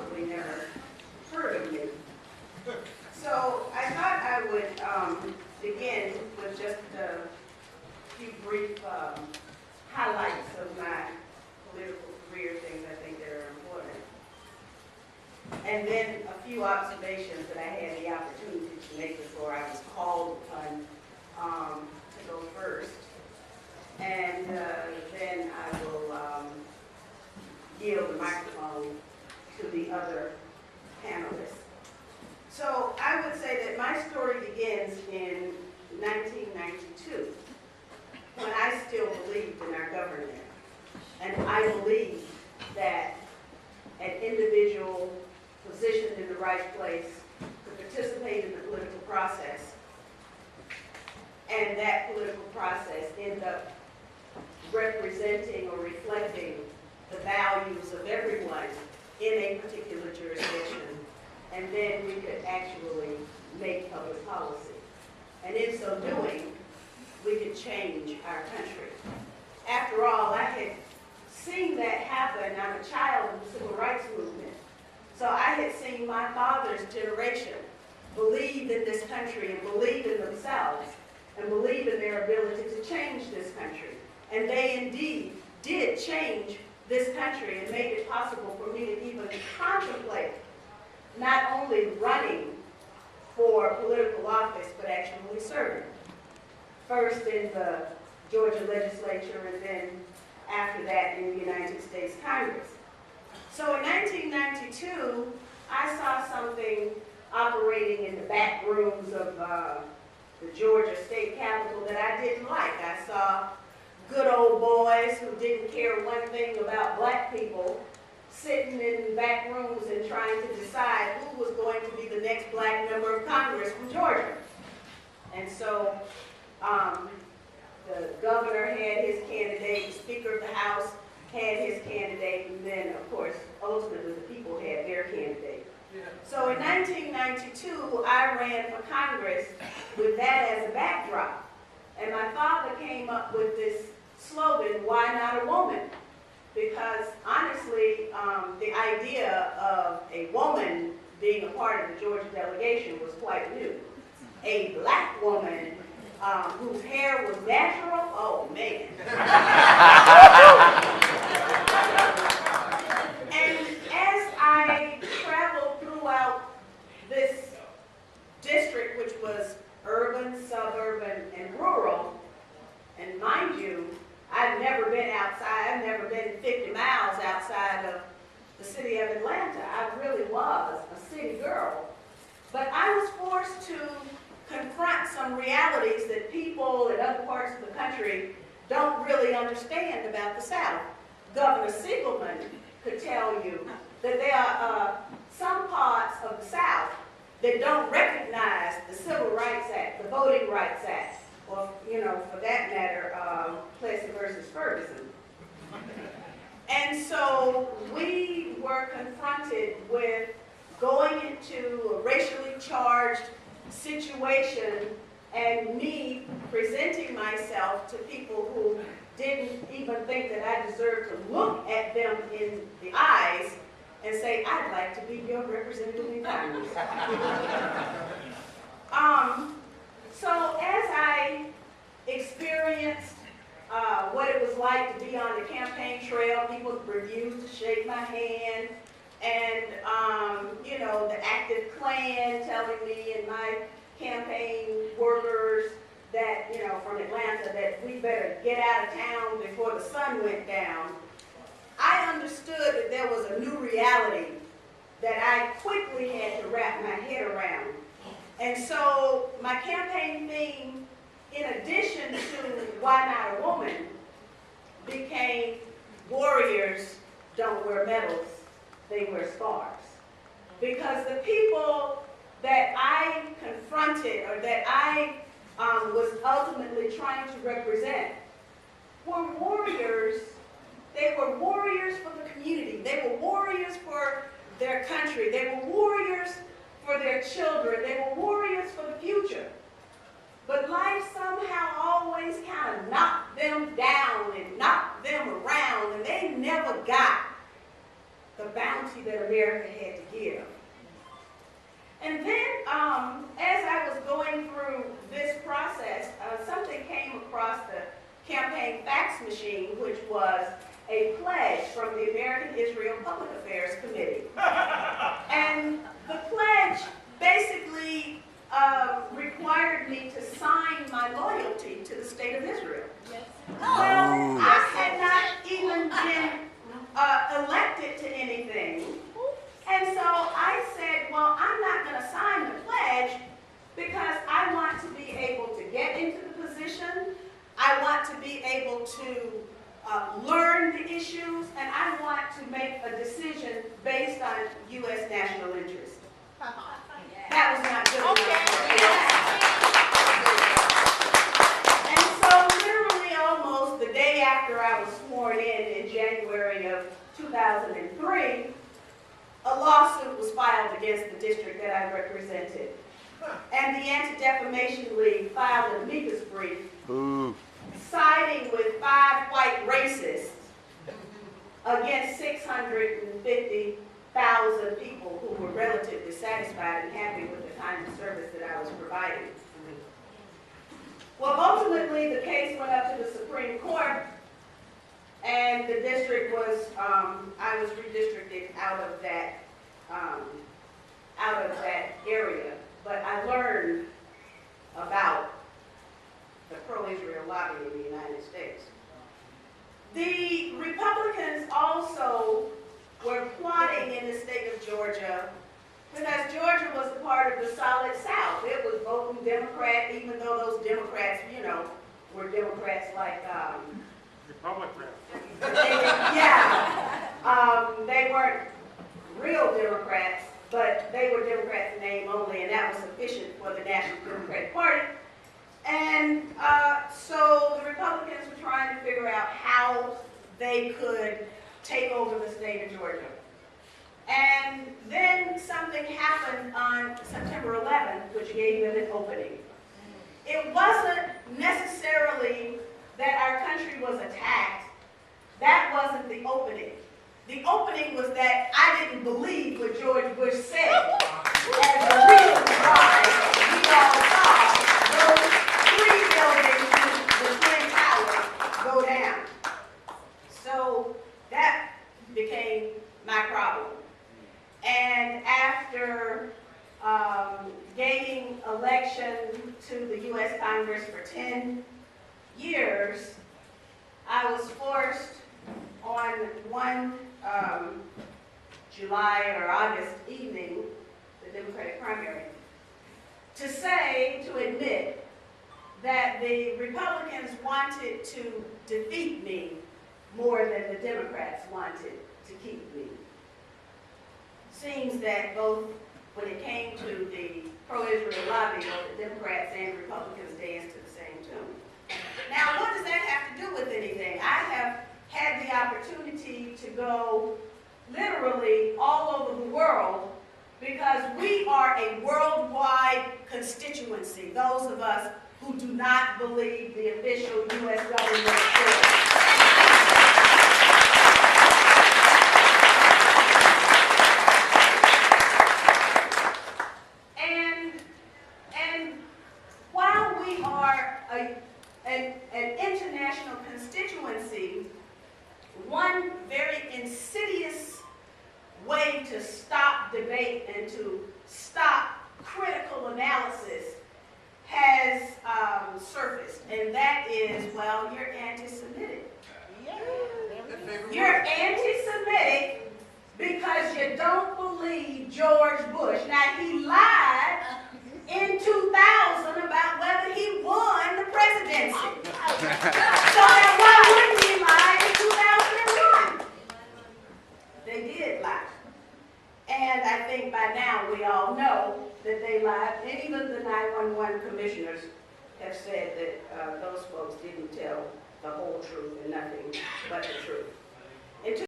possibly never heard of me. So I thought I would begin with just a few brief highlights of my political career, things I think that are important. And then a few observations that I had the opportunity to make before I was called upon to go first. And then I will yield the microphone to the other panelists. So I would say that my story begins in 1992, when I still believed in our government. And I believed that an individual positioned in the right place could participate in the political process, and that political process end up representing or reflecting the values of everyone in a particular jurisdiction, and then we could actually make public policy. And in so doing, we could change our country. After all, I had seen that happen. I'm a child of the civil rights movement. So I had seen my father's generation believe in this country and believe in themselves and believe in their ability to change this country. And they indeed did change this country and made it possible for me to even contemplate not only running for political office, but actually serving. First in the Georgia legislature, and then after that in the United States Congress. So in 1992, I saw something operating in the back rooms of the Georgia state capitol that I didn't like. I saw good old boys who didn't care one thing about black people sitting in back rooms and trying to decide who was going to be the next black member of Congress from Georgia. And so the governor had his candidate, the Speaker of the House had his candidate, and then, of course, ultimately the people had their candidate. Yeah. So in 1992, I ran for Congress with that as a backdrop. And my father came up with this slogan, "Why not a woman?" Because honestly, the idea of a woman being a part of the Georgia delegation was quite new. A black woman whose hair was natural, oh man. And as I traveled throughout this district, which was urban, suburban, and rural, and mind you, I've never been outside, I've never been 50 miles outside of the city of Atlanta. I really was a city girl. But I was forced to confront some realities that people in other parts of the country don't really understand about the South. Governor Siegelman could tell you that there are some parts of the South that don't recognize the Civil Rights Act, the Voting Rights Act, or, you know, for that matter, Plessy versus Ferguson. And so we were confronted with going into a racially charged situation and me presenting myself to people who didn't even think that I deserved to look at them in the eyes and say, "I'd like to be your representative in Congress." So as I experienced what it was like to be on the campaign trail, people refused to shake my hand, and you know, the active Klan telling me and my campaign workers that, you know, from Atlanta, that we better get out of town before the sun went down. I understood that there was a new reality that I quickly had to wrap my head around. And so my campaign theme, in addition to "Why not a woman?" became "Warriors don't wear medals, they wear scars." Because the people that I confronted, or that I was ultimately trying to represent, were warriors. They were warriors for the community. They were warriors for their country. They were warriors for their children. They were warriors for the future. But life somehow always kind of knocked them down and knocked them around, and they never got the bounty that America had to give. And then, as I was going through this process, something came across the campaign fax machine, which was a pledge from the American Israel Public Affairs Committee. And the pledge basically required me to sign my loyalty to the state of Israel. Well, I had not even been elected to anything. And so I said, well, I'm not going to sign the pledge because I want to be able to get into the position. I want to be able to learn the issues, and I want to make a decision based on U.S. national interest. That was not good enough. And so literally almost the day after I was sworn in January of 2003, a lawsuit was filed against the district that I represented. And the Anti-Defamation League filed an amicus brief siding with 5 white racists against 650,000 people who were relatively satisfied and happy with the kind of service that I was providing. Well, ultimately, the case went up to the Supreme Court, and the district was, I was redistricted out of that area. But I learned about the pro-Israel lobby in the United States. The Republicans also were plotting in the state of Georgia because Georgia was a part of the Solid South. It was voting Democrat, even though those Democrats, you know, were Democrats like Republicans. They weren't real Democrats, but they were Democrats in name only, and that was sufficient for the National Democratic Party. And so the Republicans were trying to figure out how they could take over the state of Georgia. And then something happened on September 11th, which gave them an opening. It wasn't necessarily that our country was attacked. That wasn't the opening. The opening was that I didn't believe what George Bush said as the reason why we all saw those 3 buildings in the Twin Towers go down. So that became my problem. And after gaining election to the U.S. Congress for 10 years, I was forced on one July or August evening, the Democratic primary, to admit that the Republicans wanted to defeat me more than the Democrats wanted to keep me. Seems that both, when it came to the pro-Israel lobby, both the Democrats and Republicans danced to the same tune. Now, what does that have to do with anything? I have had the opportunity to go literally all over the world because we are a worldwide constituency, those of us who do not believe the official U.S. government story. And while we are an international constituency, one very insidious way to stop debate and to stop critical analysis has surfaced, and that is, well, you're anti-Semitic. You're anti-Semitic because you don't believe George Bush. Now, he lied in 2000 about whether he won the presidency. So then why wouldn't he lie in 2001? They did lie. And I think by now we all know that they lied. And even the 911 commissioners have said that those folks didn't tell the whole truth and nothing but the truth.